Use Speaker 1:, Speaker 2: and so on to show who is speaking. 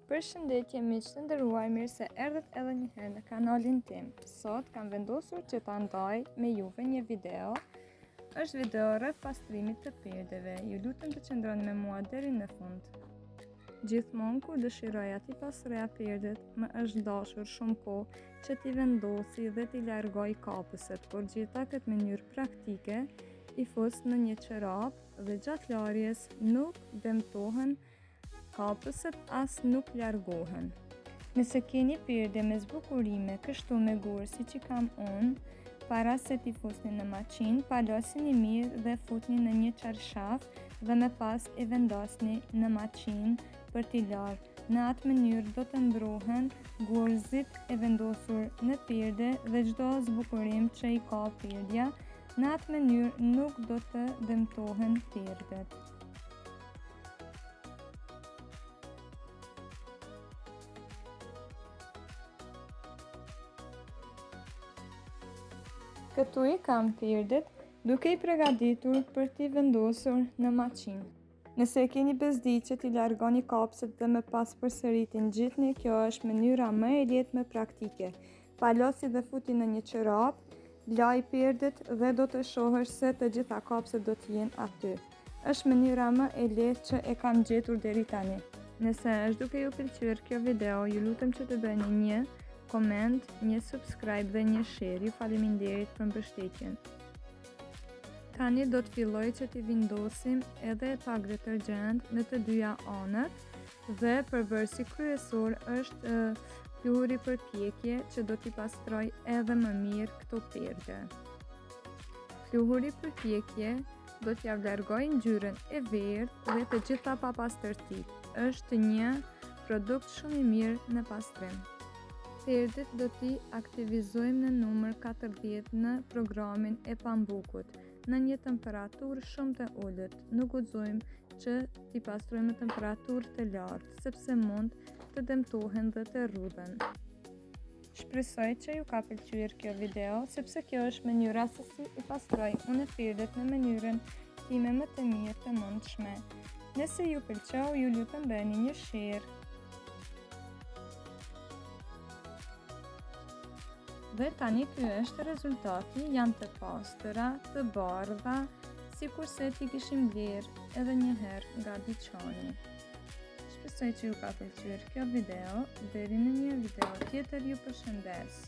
Speaker 1: Përshëndetje miq të nderuar, mirë se erdhët edhe një herë në kanalin tim. Sot kam vendosur që ta ndaj me juve një video. Është video rreth pastrimit të pirdeve. Ju lutem të qëndroni me mua deri në fund. Gjithmonë kur dëshiroja t'i pastroja pirdet, më është dashur shumë kohë që t'i vendosi dhe t'i largoj kapëset, por gjitha këtë mënyrë praktike i fus në një çorap dhe gjatë larjes nuk dëmtohen kapëset as nuk largohen. Nëse keni pirde me zbukurime kështu me gur si që kam unë, para se t'i fusni në maqinë, palosini mirë dhe futni në një çarshaf dhe më pas i vendosni në maqinë për t'i larë. Në atë mënyrë do të ndrohen gurzit e vendosur në pirde dhe çdo zbukurim që i ka pirdja. Në atë mënyrë nuk do të dëmtohen pirdet. Këtu i kam pirdet duke i përgatitur për t'i vendosur në maqinë. Nëse keni bezdi që t'i largoni kapëset dhe më pas përsëritin gjithni, kjo është mënyra më e lehtë më praktike. Palosi dhe futi në një çorap, laj pirdet dhe do të shohësh se të gjitha kapëset do t'jenë aty. Është mënyra më e lehtë që e kam gjetur deri tani. Nëse është duke ju pëlqyer kjo video, ju lutem që të bëni një koment, një subscribe dhe një share. Ju faleminderit për mbështetjen. Tani do të filloj që t'i vendosim edhe pak detergjent në të dyja anët dhe përbërësi kryesor është pluhuri për pjekje që do t'i pastroj edhe më mirë këto pirde. Pluhuri për pjekje do t'ja largoj ngjyrën e verdhë dhe të gjitha papastërtitë. Është një produkt shumë i mirë në pastrim. Pirdet do t'i aktivizojmë në numër 40 në programin e pambukut, në një temperaturë shumë të ulët. Nuk guxojmë që t'i pastrojmë në temperaturë të lartë, sepse mund të dëmtohen dhe të rrudhen. Shpresoj që ju ka pëlqyer kjo video, sepse kjo është mënyra se si i pastroj unë pirdet në mënyrën time më të mirë të mundshme. Nëse ju pëlqeu, ju lutem bëni një share. Dhe tani ky është rezultati, janë të pastëra, të bardha, sikurse t'i kishim blerë edhe një herë nga dyqani. Shpresoj që ju ka pëlqyer kjo video. Deri në një video tjetër ju përshëndes.